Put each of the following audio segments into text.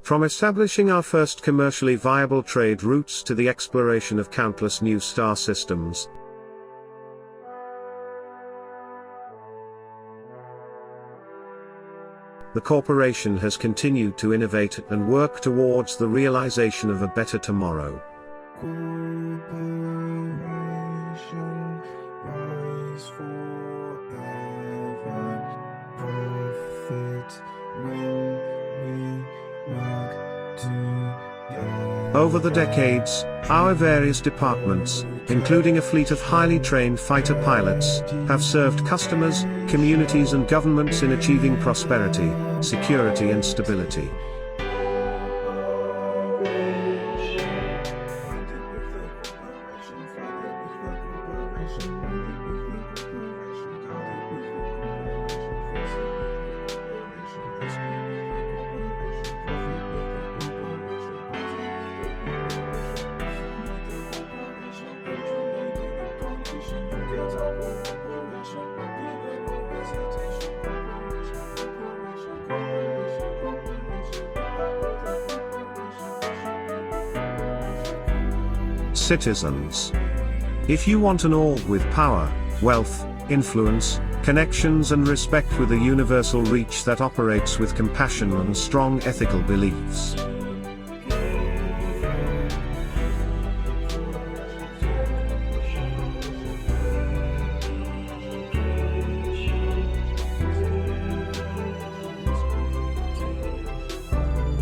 From establishing our first commercially viable trade routes to the exploration of countless new star systems, the corporation has continued to innovate and work towards the realization of a better tomorrow. Over the decades, our various departments, including a fleet of highly trained fighter pilots, have served customers, communities and governments in achieving prosperity, security and stability. Citizens. If you want an org with power, wealth, influence, connections and respect with a universal reach that operates with compassion and strong ethical beliefs,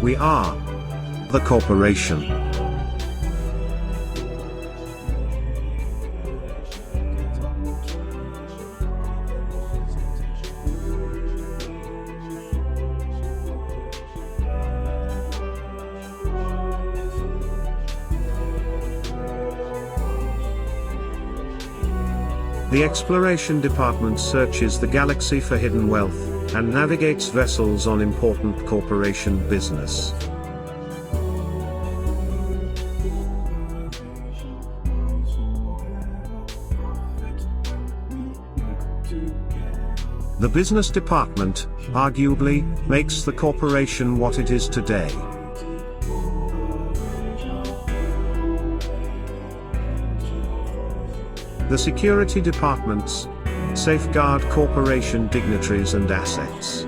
we are the corporation. The Exploration Department searches the galaxy for hidden wealth, and navigates vessels on important corporation business. The business department, arguably, makes the corporation what it is today. The security departments safeguard corporation dignitaries and assets.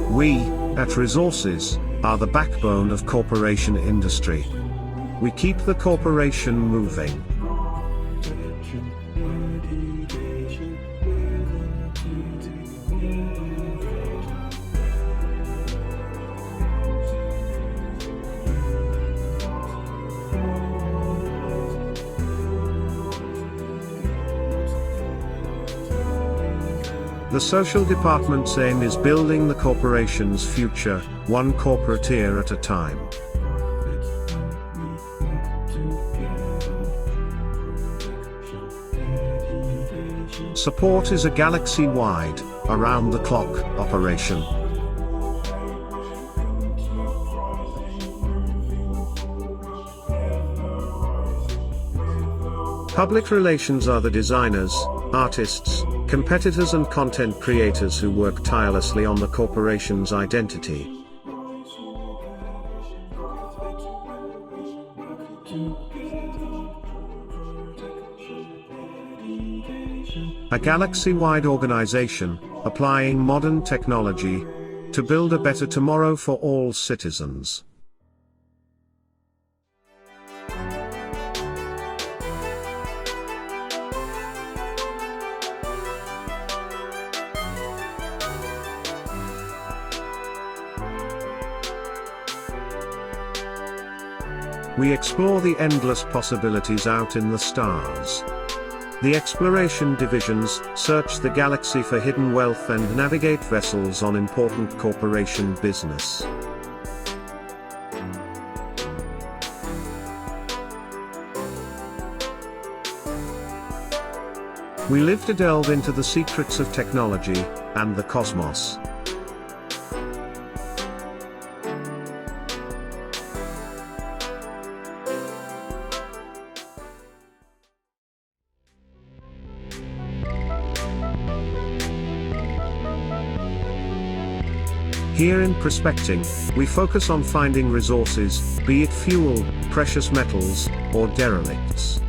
We, at Resources, are the backbone of corporation industry. We keep the corporation moving. The social department's aim is building the corporation's future, one corporateer at a time. Support is a galaxy-wide, around-the-clock operation. Public relations are the designers, artists, competitors and content creators who work tirelessly on the corporation's identity. A galaxy-wide organization, applying modern technology to build a better tomorrow for all citizens. We explore the endless possibilities out in the stars. The exploration divisions search the galaxy for hidden wealth and navigate vessels on important corporation business. We live to delve into the secrets of technology and the cosmos. Here in prospecting, we focus on finding resources, be it fuel, precious metals, or derelicts.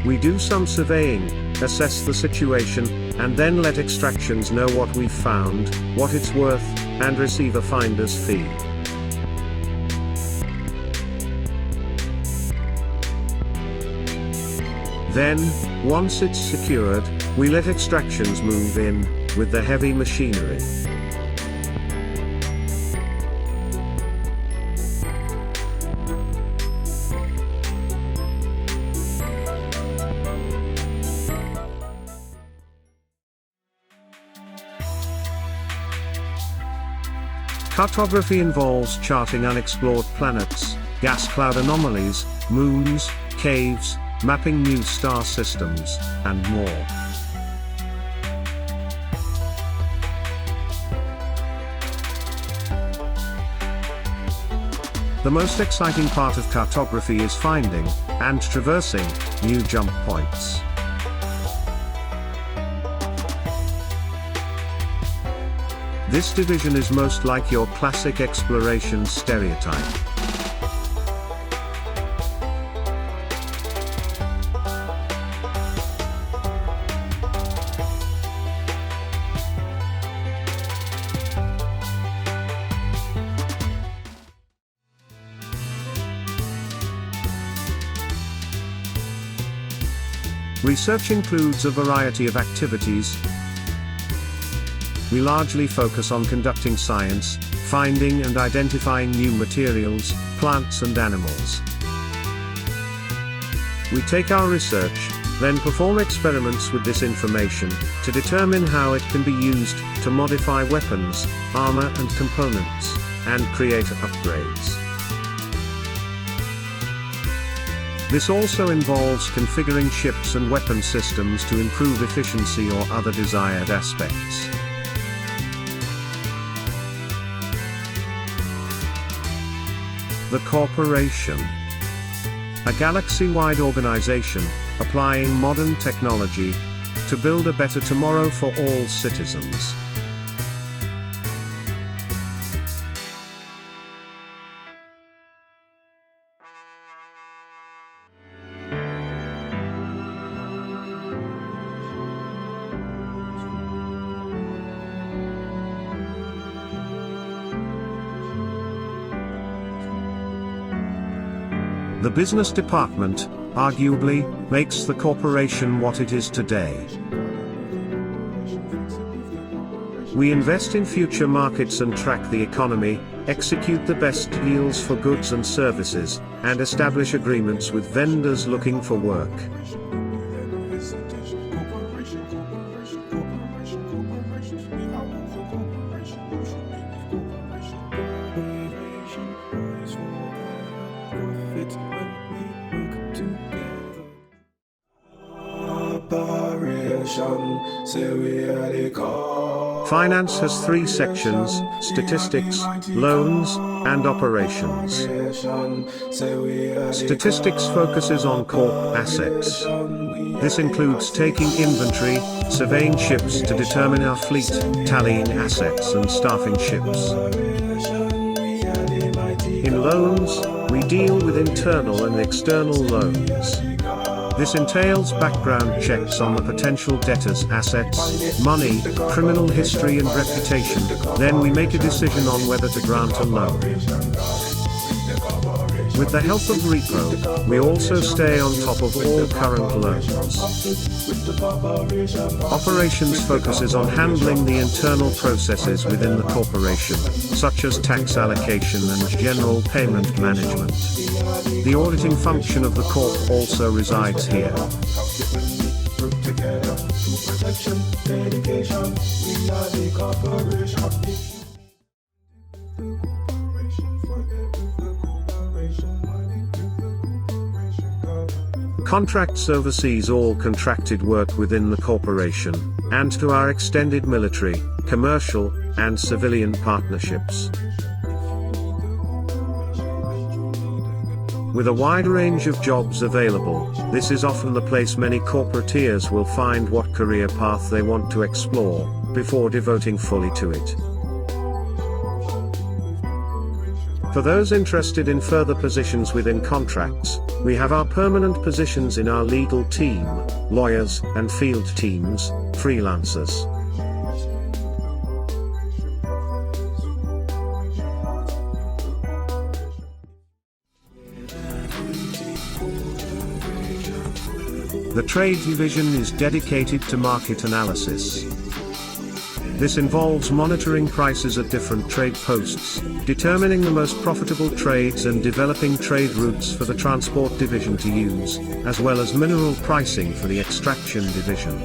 We do some surveying, assess the situation, and then let extractions know what we've found, what it's worth, and receive a finder's fee. Then, once it's secured, we let extractions move in, with the heavy machinery. Cartography involves charting unexplored planets, gas cloud anomalies, moons, caves, mapping new star systems, and more. The most exciting part of cartography is finding, and traversing, new jump points. This division is most like your classic exploration stereotype. Research includes a variety of activities. We largely focus on conducting science, finding and identifying new materials, plants and animals. We take our research, then perform experiments with this information, to determine how it can be used to modify weapons, armor and components, and create upgrades. This also involves configuring ships and weapon systems to improve efficiency or other desired aspects. The Corporation. A galaxy-wide organization, applying modern technology, to build a better tomorrow for all citizens. The business department, arguably, makes the corporation what it is today. We invest in future markets and track the economy, execute the best deals for goods and services, and establish agreements with vendors looking for work. Finance has three sections: statistics, loans, and operations. Statistics focuses on corp assets. This includes taking inventory, surveying ships to determine our fleet, tallying assets and staffing ships. In loans, we deal with internal and external loans. This entails background checks on the potential debtor's assets, money, criminal history and reputation. Then we make a decision on whether to grant a loan. With the help of repo, we also stay on top of all current loans. Operations focuses on handling the internal processes within the corporation, such as tax allocation and general payment management. The auditing function of the corp also resides here. Contracts oversees all contracted work within the corporation, and to our extended military, commercial, and civilian partnerships. With a wide range of jobs available, this is often the place many corporateers will find what career path they want to explore, before devoting fully to it. For those interested in further positions within contracts, we have our permanent positions in our legal team, lawyers and field teams, freelancers. The trade division is dedicated to market analysis. This involves monitoring prices at different trade posts, determining the most profitable trades and developing trade routes for the transport division to use, as well as mineral pricing for the extraction division.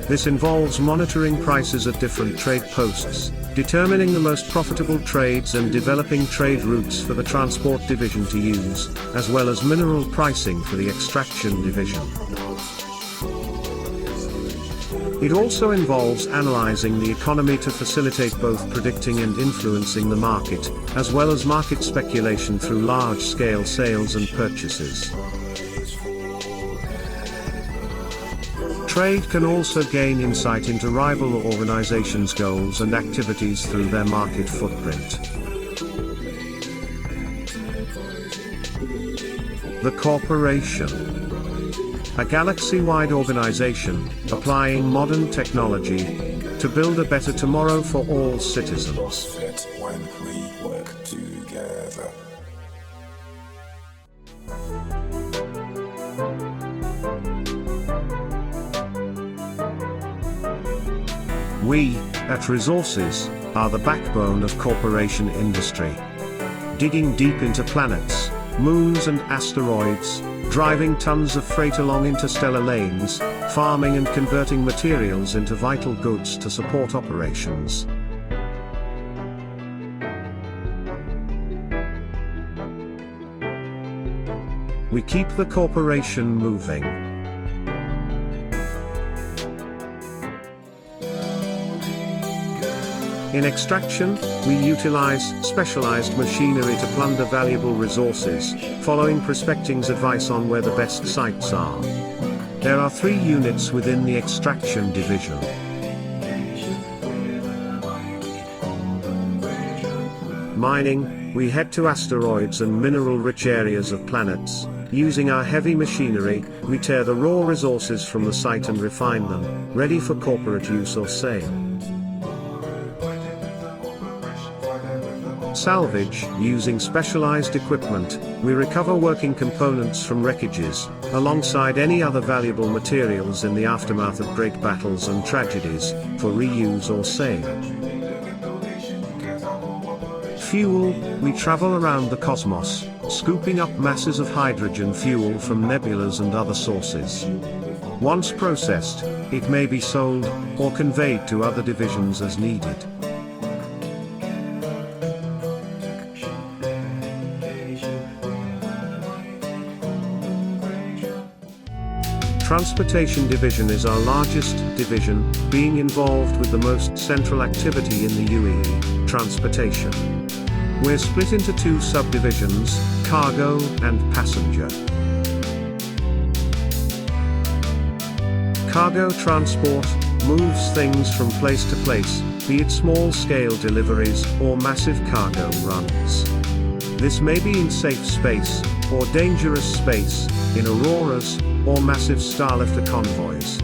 This involves monitoring prices at different trade posts, determining the most profitable trades and developing trade routes for the transport division to use, as well as mineral pricing for the extraction division. It also involves analyzing the economy to facilitate both predicting and influencing the market, as well as market speculation through large-scale sales and purchases. Trade can also gain insight into rival organizations' goals and activities through their market footprint. The corporation. A galaxy-wide organization, applying modern technology to build a better tomorrow for all citizens. When we work together. We, at Resources, are the backbone of corporation industry. Digging deep into planets, moons and asteroids, driving tons of freight along interstellar lanes, farming and converting materials into vital goods to support operations. We keep the corporation moving. In extraction, we utilize specialized machinery to plunder valuable resources, following prospecting's advice on where the best sites are. There are 3 units within the extraction division. Mining, we head to asteroids and mineral-rich areas of planets. Using our heavy machinery, we tear the raw resources from the site and refine them, ready for corporate use or sale. Salvage, using specialized equipment, we recover working components from wreckages, alongside any other valuable materials in the aftermath of great battles and tragedies, for reuse or sale. Fuel, we travel around the cosmos, scooping up masses of hydrogen fuel from nebulas and other sources. Once processed, it may be sold, or conveyed to other divisions as needed. Transportation division is our largest division, being involved with the most central activity in the UAE, transportation. We're split into 2 subdivisions, cargo and passenger. Cargo transport moves things from place to place, be it small-scale deliveries or massive cargo runs. This may be in safe space, or dangerous space, in auroras, or massive starlifter convoys.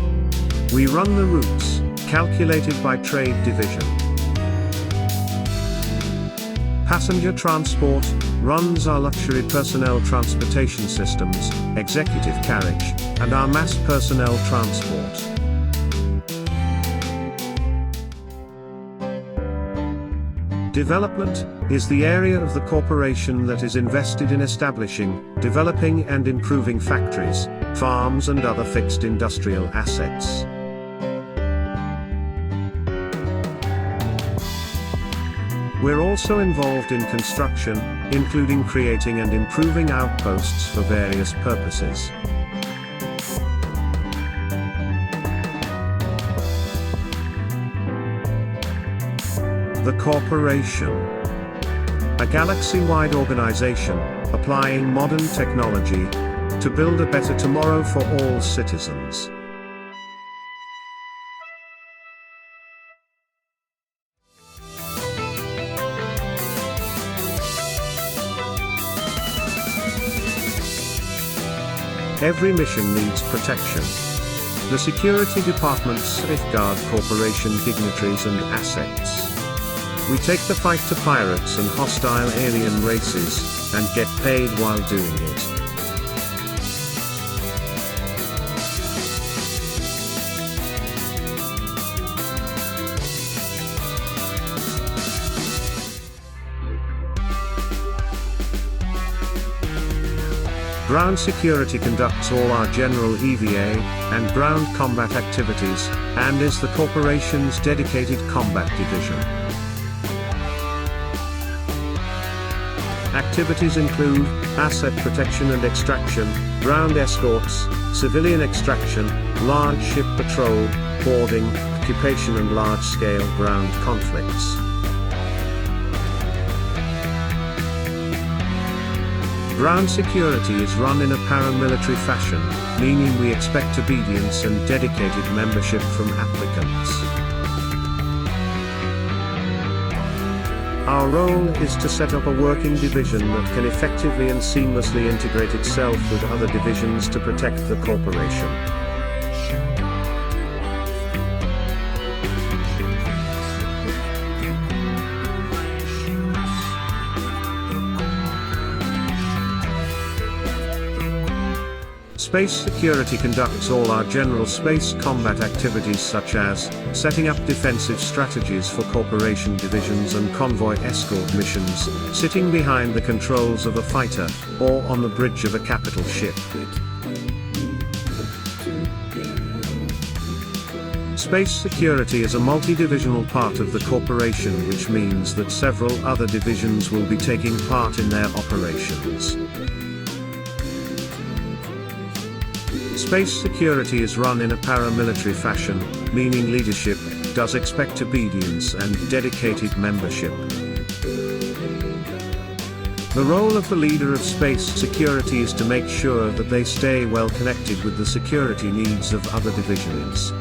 We run the routes, calculated by trade division. Passenger transport runs our luxury personnel transportation systems, executive carriage, and our mass personnel transport. Development is the area of the corporation that is invested in establishing, developing and improving factories, farms and other fixed industrial assets. We're also involved in construction, including creating and improving outposts for various purposes. The corporation. A galaxy-wide organization, applying modern technology to build a better tomorrow for all citizens. Every mission needs protection. The security departments safeguard corporation dignitaries and assets. We take the fight to pirates and hostile alien races, and get paid while doing it. Ground security conducts all our general EVA and ground combat activities, and is the corporation's dedicated combat division. Activities include asset protection and extraction, ground escorts, civilian extraction, large ship patrol, boarding, occupation and large-scale ground conflicts. Ground security is run in a paramilitary fashion, meaning we expect obedience and dedicated membership from applicants. Our role is to set up a working division that can effectively and seamlessly integrate itself with other divisions to protect the corporation. Space security conducts all our general space combat activities such as setting up defensive strategies for corporation divisions and convoy escort missions, sitting behind the controls of a fighter, or on the bridge of a capital ship. Space security is a multi-divisional part of the corporation, which means that several other divisions will be taking part in their operations. Space security is run in a paramilitary fashion, meaning leadership does expect obedience and dedicated membership. The role of the leader of space security is to make sure that they stay well connected with the security needs of other divisions.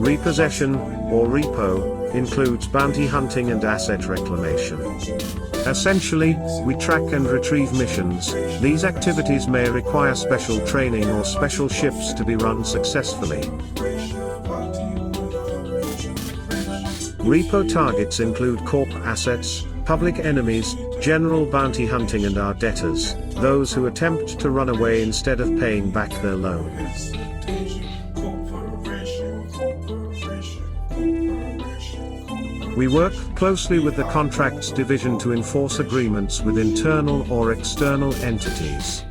Repossession, or repo, includes bounty hunting and asset reclamation. Essentially, we track and retrieve missions. These activities may require special training or special ships to be run successfully. Repo targets include corp assets, public enemies, general bounty hunting and our debtors, those who attempt to run away instead of paying back their loan. We work closely with the Contracts Division to enforce agreements with internal or external entities.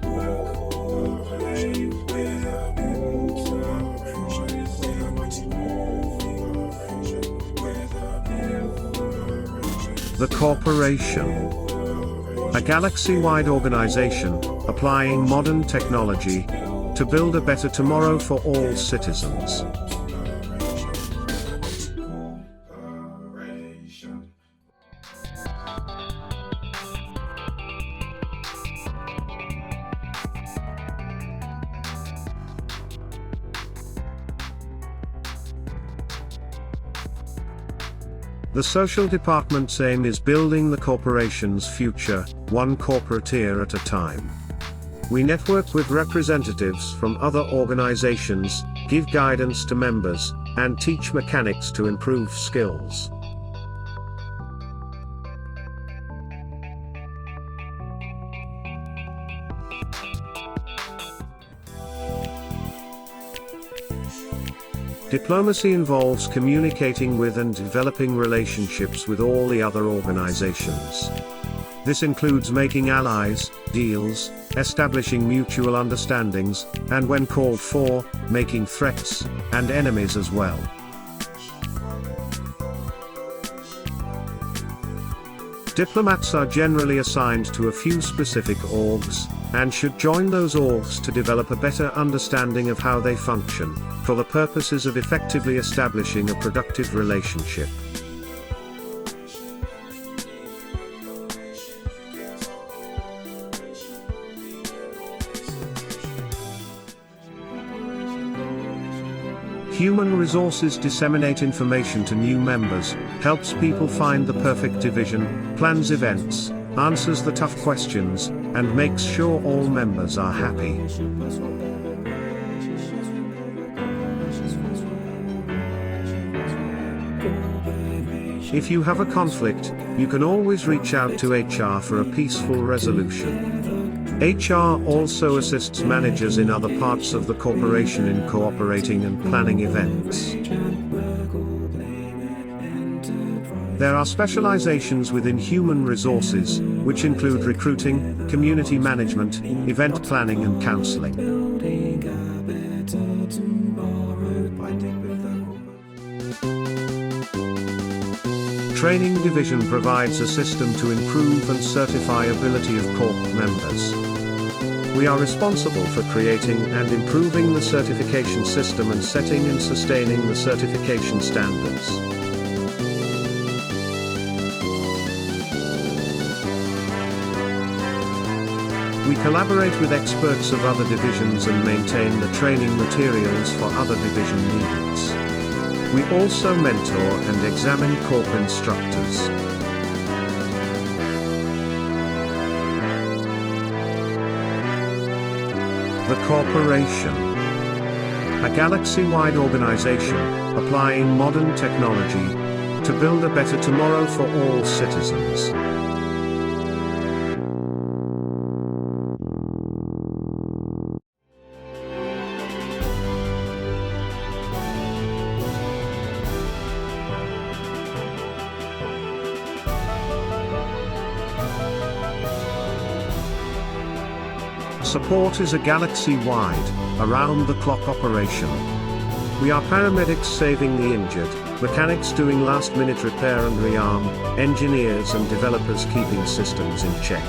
The corporation. A galaxy-wide organization, applying modern technology to build a better tomorrow for all citizens. The social department's aim is building the corporation's future, one corporateer at a time. We network with representatives from other organizations, give guidance to members, and teach mechanics to improve skills. Diplomacy involves communicating with and developing relationships with all the other organizations. This includes making allies, deals, establishing mutual understandings, and when called for, making threats, and enemies as well. Diplomats are generally assigned to a few specific orgs, and should join those orgs to develop a better understanding of how they function, for the purposes of effectively establishing a productive relationship. Human resources disseminate information to new members, helps people find the perfect division, plans events, answers the tough questions, and makes sure all members are happy. If you have a conflict, you can always reach out to HR for a peaceful resolution. HR also assists managers in other parts of the corporation in cooperating and planning events. There are specializations within human resources, which include recruiting, community management, event planning and counseling. Training Division provides a system to improve and certify ability of Corp members. We are responsible for creating and improving the certification system and setting and sustaining the certification standards. We collaborate with experts of other divisions and maintain the training materials for other division needs. We also mentor and examine Corp instructors. The Corporation. A galaxy-wide organization, applying modern technology to build a better tomorrow for all citizens. Support is a galaxy-wide, around-the-clock operation. We are paramedics saving the injured, mechanics doing last-minute repair and rearm, engineers and developers keeping systems in check.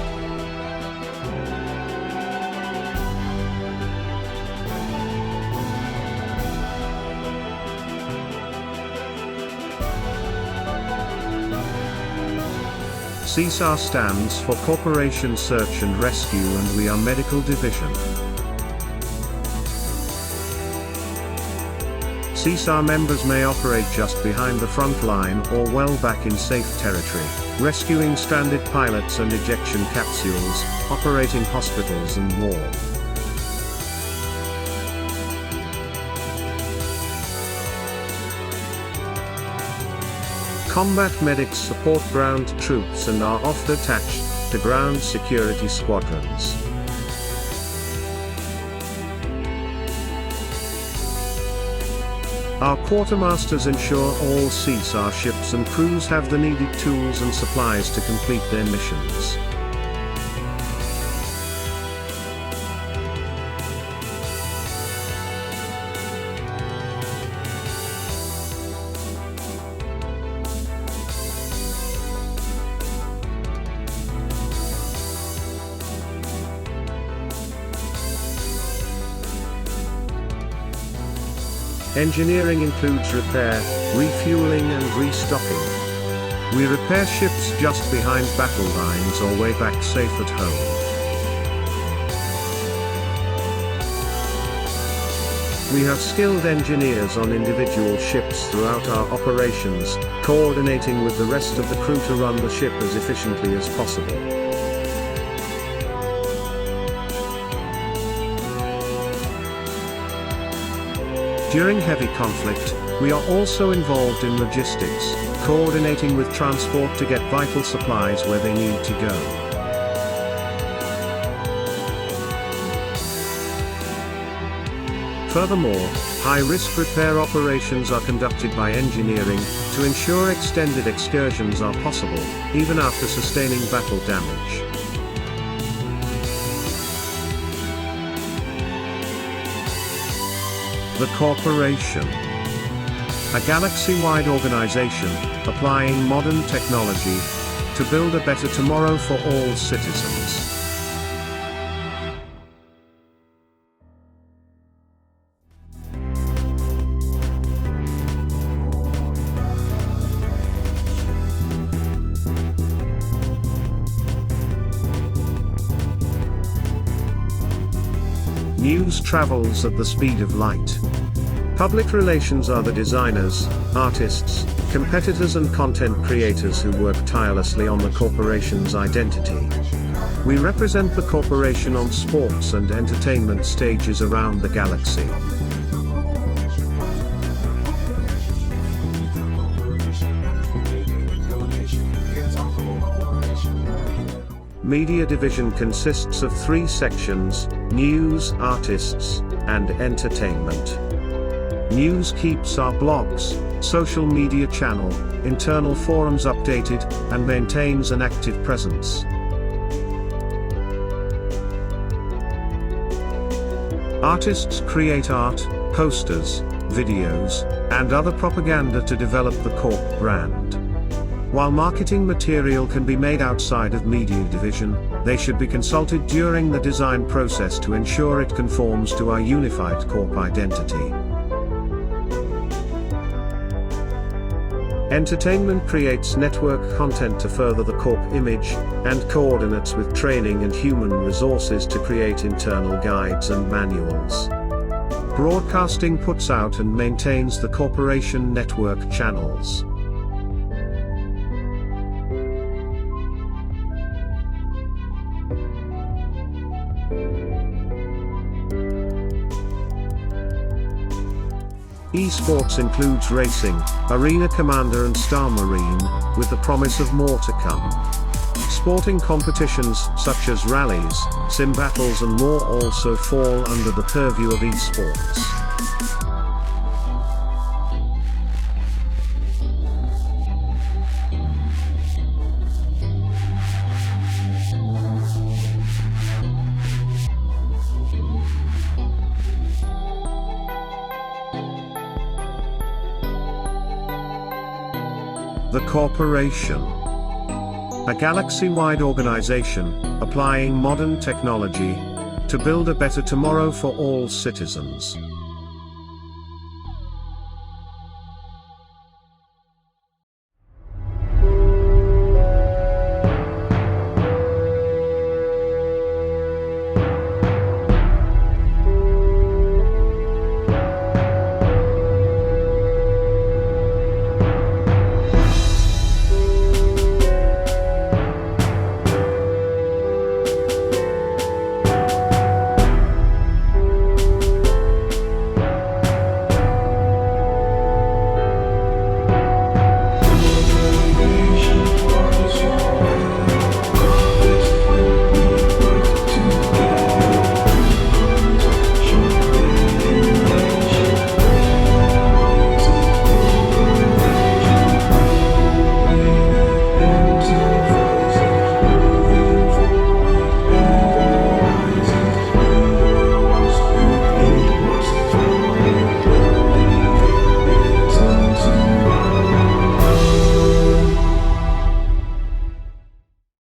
CSAR stands for Corporation Search and Rescue, and we are Medical Division. CSAR members may operate just behind the front line or well back in safe territory, rescuing stranded pilots and ejection capsules, operating hospitals and war. Combat medics support ground troops and are often attached to ground security squadrons. Our quartermasters ensure all CSAR ships and crews have the needed tools and supplies to complete their missions. Engineering includes repair, refueling and restocking. We repair ships just behind battle lines or way back safe at home. We have skilled engineers on individual ships throughout our operations, coordinating with the rest of the crew to run the ship as efficiently as possible. During heavy conflict, we are also involved in logistics, coordinating with transport to get vital supplies where they need to go. Furthermore, high-risk repair operations are conducted by engineering to ensure extended excursions are possible, even after sustaining battle damage. The Corporation. A galaxy-wide organization, applying modern technology to build a better tomorrow for all citizens. News travels at the speed of light. Public relations are the designers, artists, competitors and content creators who work tirelessly on the corporation's identity. We represent the corporation on sports and entertainment stages around the galaxy. Media division consists of 3 sections: news, artists, and entertainment. News keeps our blogs, social media channel, internal forums updated, and maintains an active presence. Artists create art, posters, videos, and other propaganda to develop the Corp brand. While marketing material can be made outside of media division, they should be consulted during the design process to ensure it conforms to our unified Corp identity. Entertainment creates network content to further the Corp image, and coordinates with training and human resources to create internal guides and manuals. Broadcasting puts out and maintains the corporation network channels. Esports includes racing, arena commander and star marine, with the promise of more to come. Sporting competitions, such as rallies, sim battles and more also fall under the purview of esports. The corporation. A galaxy-wide organization, applying modern technology to build a better tomorrow for all citizens.